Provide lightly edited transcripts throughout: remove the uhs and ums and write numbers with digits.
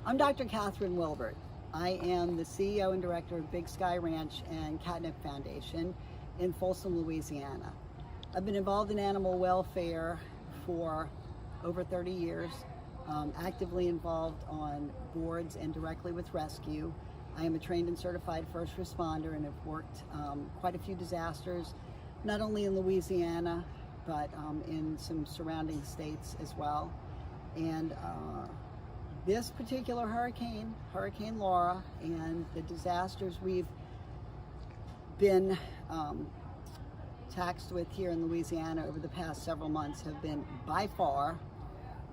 I'm Dr. Catherine Wilbert. I am the CEO and director of Big Sky Ranch and Catnip Foundation in Folsom, Louisiana. I've been involved in animal welfare for over 30 years, actively involved on boards and directly with rescue. I am a trained and certified first responder and have worked quite a few disasters, not only in Louisiana, but in some surrounding states as well. And this particular hurricane, Hurricane Laura, and the disasters we've been taxed with here in Louisiana over the past several months have been by far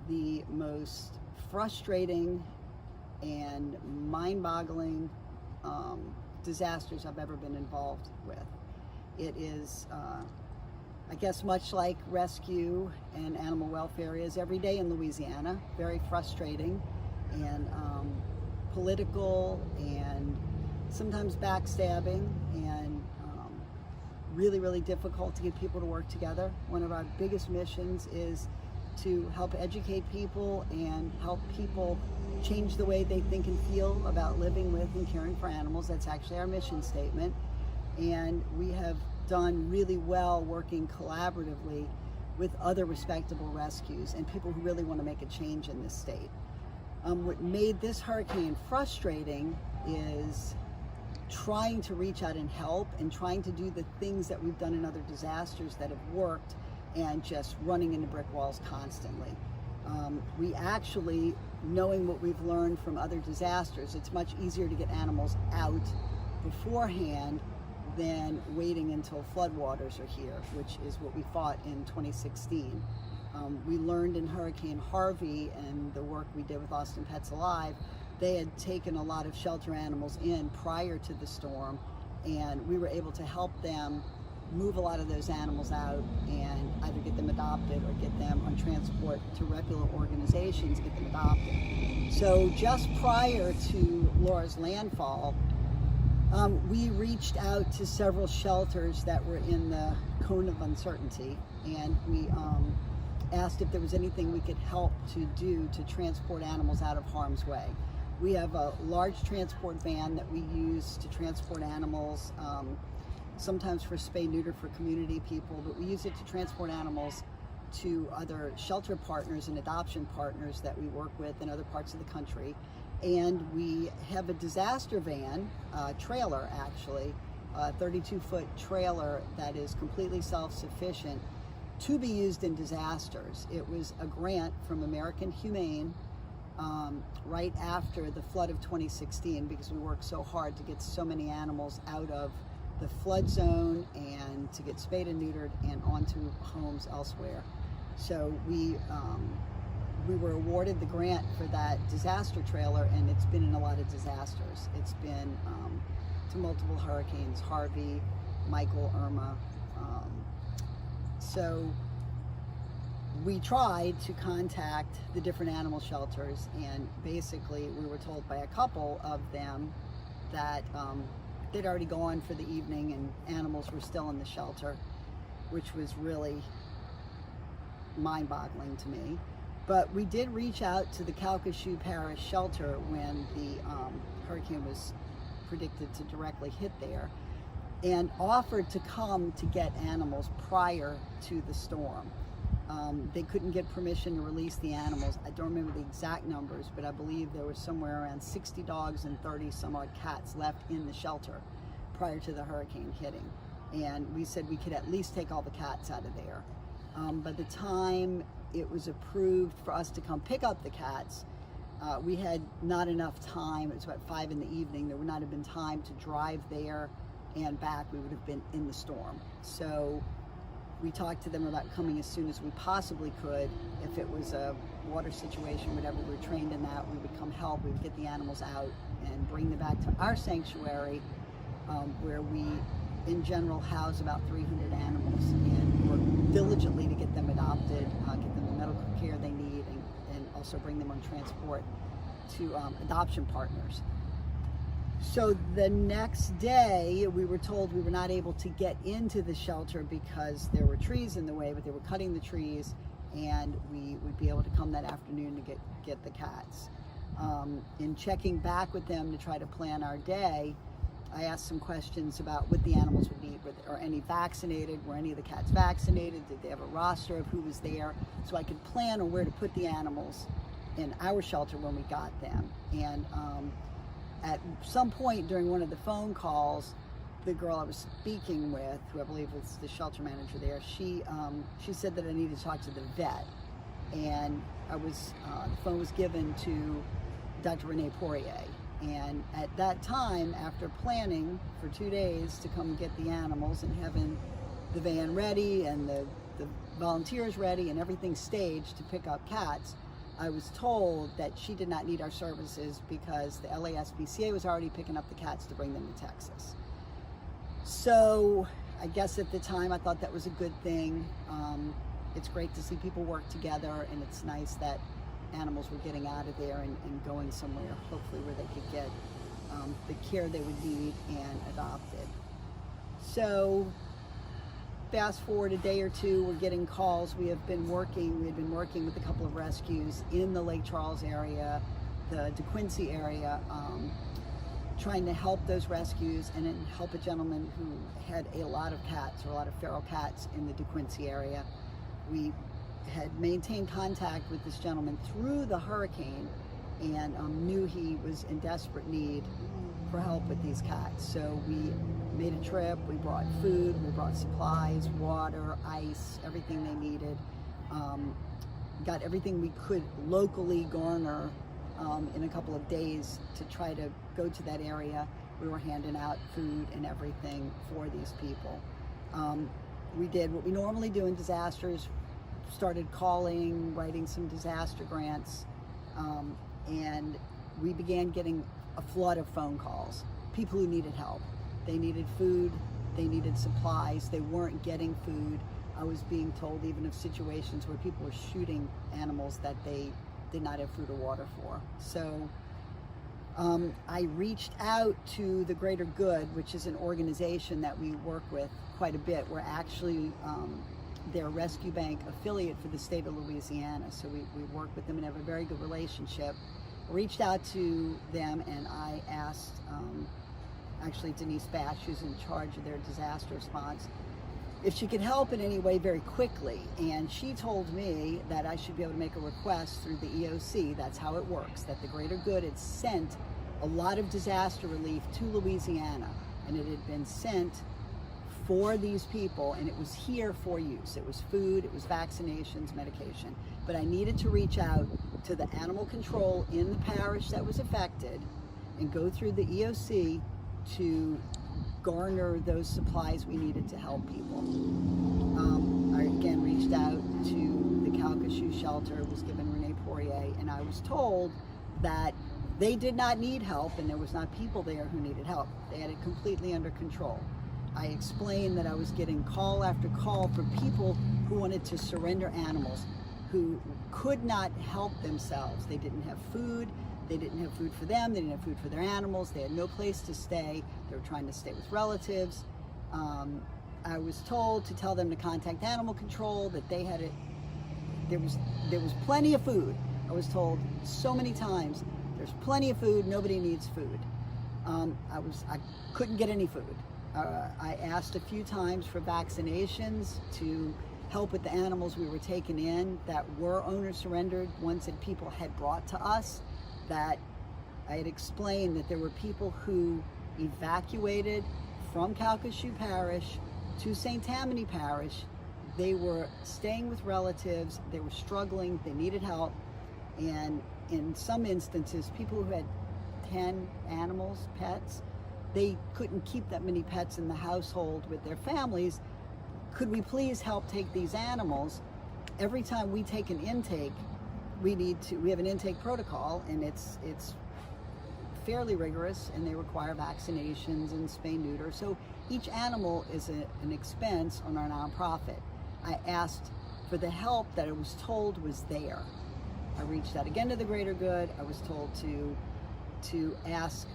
the most frustrating and mind-boggling disasters I've ever been involved with. It is, I guess, much like rescue and animal welfare is every day in Louisiana, very frustrating and political and sometimes backstabbing and really, really difficult to get people to work together. One of our biggest missions is to help educate people and help people change the way they think and feel about living with and caring for animals. That's actually our mission statement. And we have done really well working collaboratively with other respectable rescues and people who really want to make a change in this state. What made this hurricane frustrating is trying to reach out and help and trying to do the things that we've done in other disasters that have worked and just running into brick walls constantly. We actually, knowing what we've learned from other disasters, it's much easier to get animals out beforehand than waiting until floodwaters are here, which is what we fought in 2016. We learned in Hurricane Harvey and the work we did with Austin Pets Alive, they had taken a lot of shelter animals in prior to the storm, and we were able to help them move a lot of those animals out and either get them adopted or get them on transport to reputable organizations, get them adopted. So just prior to Laura's landfall, we reached out to several shelters that were in the cone of uncertainty, and we asked if there was anything we could help to do to transport animals out of harm's way. We have a large transport van that we use to transport animals, sometimes for spay-neuter for community people, but we use it to transport animals to other shelter partners and adoption partners that we work with in other parts of the country. And we have a disaster van, trailer actually, a 32-foot trailer that is completely self-sufficient to be used in disasters. It was a grant from American Humane right after the flood of 2016, because we worked so hard to get so many animals out of the flood zone and to get spayed and neutered and onto homes elsewhere. So we were awarded the grant for that disaster trailer, and it's been in a lot of disasters. It's been to multiple hurricanes, Harvey, Michael, Irma. So we tried to contact the different animal shelters, and basically we were told by a couple of them that they'd already gone for the evening and animals were still in the shelter, which was really mind-boggling to me. But we did reach out to the Calcasieu Parish shelter when the hurricane was predicted to directly hit there, and offered to come to get animals prior to the storm. They couldn't get permission to release the animals. I don't remember the exact numbers, but I believe there was somewhere around 60 dogs and 30 some odd cats left in the shelter prior to the hurricane hitting. And we said we could at least take all the cats out of there. By the time it was approved for us to come pick up the cats, we had not enough time. It was about 5 in the evening. There would not have been time to drive there and back. We would have been in the storm. So we talked to them about coming as soon as we possibly could. If it was a water situation, whatever, we were trained in that, we would come help, we would get the animals out and bring them back to our sanctuary, where we in general house about 300 animals, and work diligently to get them adopted, get them the medical care they need, and also bring them on transport to adoption partners. So the next day, we were told we were not able to get into the shelter because there were trees in the way, but they were cutting the trees, and we would be able to come that afternoon to get the cats. In checking back with them to try to plan our day, I asked some questions about what the animals would need. Were any vaccinated? Were any of the cats vaccinated? Did they have a roster of who was there? So I could plan on where to put the animals in our shelter when we got them. And at some point during one of the phone calls, the girl I was speaking with, who I believe was the shelter manager there, she said that I needed to talk to the vet. And the phone was given to Dr. Renee Poirier. And at that time, after planning for 2 days to come get the animals and having the van ready and the volunteers ready and everything staged to pick up cats, I was told that she did not need our services because the LASPCA was already picking up the cats to bring them to Texas. So I guess at the time I thought that was a good thing. It's great to see people work together, and it's nice that animals were getting out of there and going somewhere, hopefully where they could get the care they would need and adopted. So fast forward a day or two, we're getting calls. We had been working with a couple of rescues in the Lake Charles area, the DeQuincy area, trying to help those rescues and then help a gentleman who had a lot of cats, or a lot of feral cats in the DeQuincy area. We had maintained contact with this gentleman through the hurricane and knew he was in desperate need for help with these cats. So we made a trip, we brought food, we brought supplies, water, ice, everything they needed. Got everything we could locally garner in a couple of days to try to go to that area. We were handing out food and everything for these people. We did what we normally do in disasters, started calling, writing some disaster grants, and we began getting a flood of phone calls. People who needed help. They needed food, they needed supplies, they weren't getting food. I was being told even of situations where people were shooting animals that they did not have food or water for. So I reached out to the Greater Good, which is an organization that we work with quite a bit. We're actually their rescue bank affiliate for the state of Louisiana. So we work with them and have a very good relationship. Reached out to them and I asked actually Denise Bash, who's in charge of their disaster response, if she could help in any way very quickly. And she told me that I should be able to make a request through the EOC. That's how it works, that the Greater Good had sent a lot of disaster relief to Louisiana, and it had been sent for these people, and it was here for use. It was food, it was vaccinations, medication. But I needed to reach out to the animal control in the parish that was affected and go through the EOC to garner those supplies we needed to help people. I again reached out to the Calcasieu shelter, was given Renee Poirier, and I was told that they did not need help and there was not people there who needed help. They had it completely under control. I explained that I was getting call after call for people who wanted to surrender animals, who could not help themselves. They didn't have food. They didn't have food for them. They didn't have food for their animals. They had no place to stay. They were trying to stay with relatives. I was told to tell them to contact animal control, that they had it. There was plenty of food. I was told so many times, there's plenty of food. Nobody needs food. I couldn't get any food. I asked a few times for vaccinations to help with the animals we were taking in that were owner surrendered, ones that people had brought to us, that I had explained that there were people who evacuated from Calcasieu Parish to St. Tammany Parish. They were staying with relatives, they were struggling, they needed help, and in some instances, people who had 10 animals, pets, they couldn't keep that many pets in the household with their families. Could we please help take these animals? Every time we take an intake, we have an intake protocol, and it's fairly rigorous, and they require vaccinations and spay neuter. So each animal is an expense on our nonprofit. I asked for the help that I was told was there. I reached out again to the Greater Good. I was told to ask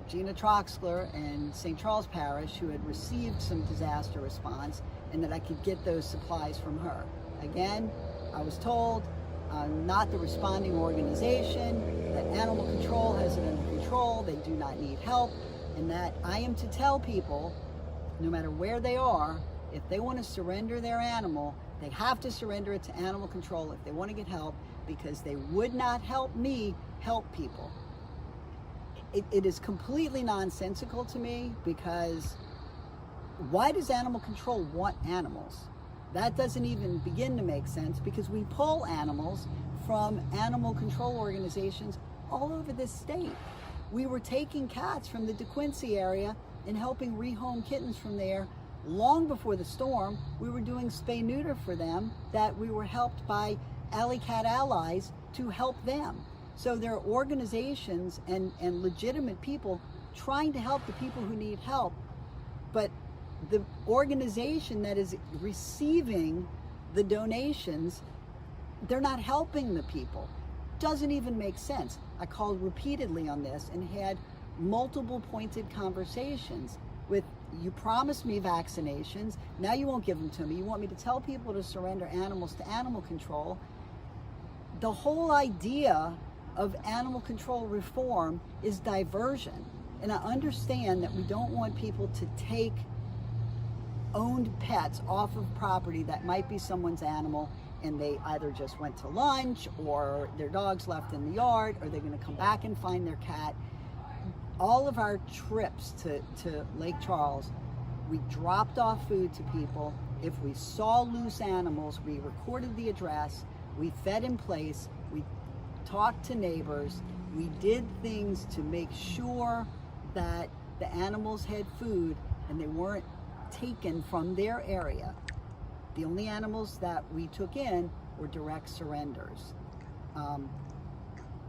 Gina Troxler and St. Charles Parish, who had received some disaster response, and that I could get those supplies from her. Again, I was told I'm not the responding organization, that animal control has it under control, they do not need help, and that I am to tell people, no matter where they are, if they want to surrender their animal, they have to surrender it to animal control if they want to get help, because they would not help me help people. It is completely nonsensical to me, because why does animal control want animals? That doesn't even begin to make sense, because we pull animals from animal control organizations all over this state. We were taking cats from the DeQuincy area and helping rehome kittens from there long before the storm. We were doing spay-neuter for them, that we were helped by Alley Cat Allies to help them. So there are organizations and legitimate people trying to help the people who need help, but the organization that is receiving the donations, they're not helping the people. Doesn't even make sense. I called repeatedly on this and had multiple pointed conversations with, you promised me vaccinations, now you won't give them to me. You want me to tell people to surrender animals to animal control. The whole idea of animal control reform is diversion. And I understand that we don't want people to take owned pets off of property that might be someone's animal, and they either just went to lunch, or their dog's left in the yard, or they're going to come back and find their cat. All of our trips to Lake Charles, we dropped off food to people. If we saw loose animals, we recorded the address, we fed in place, we talked to neighbors, we did things to make sure that the animals had food and they weren't taken from their area. The only animals that we took in were direct surrenders.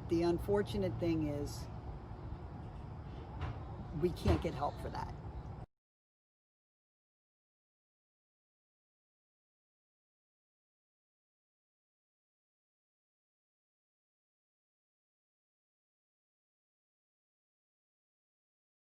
The unfortunate thing is we can't get help for that.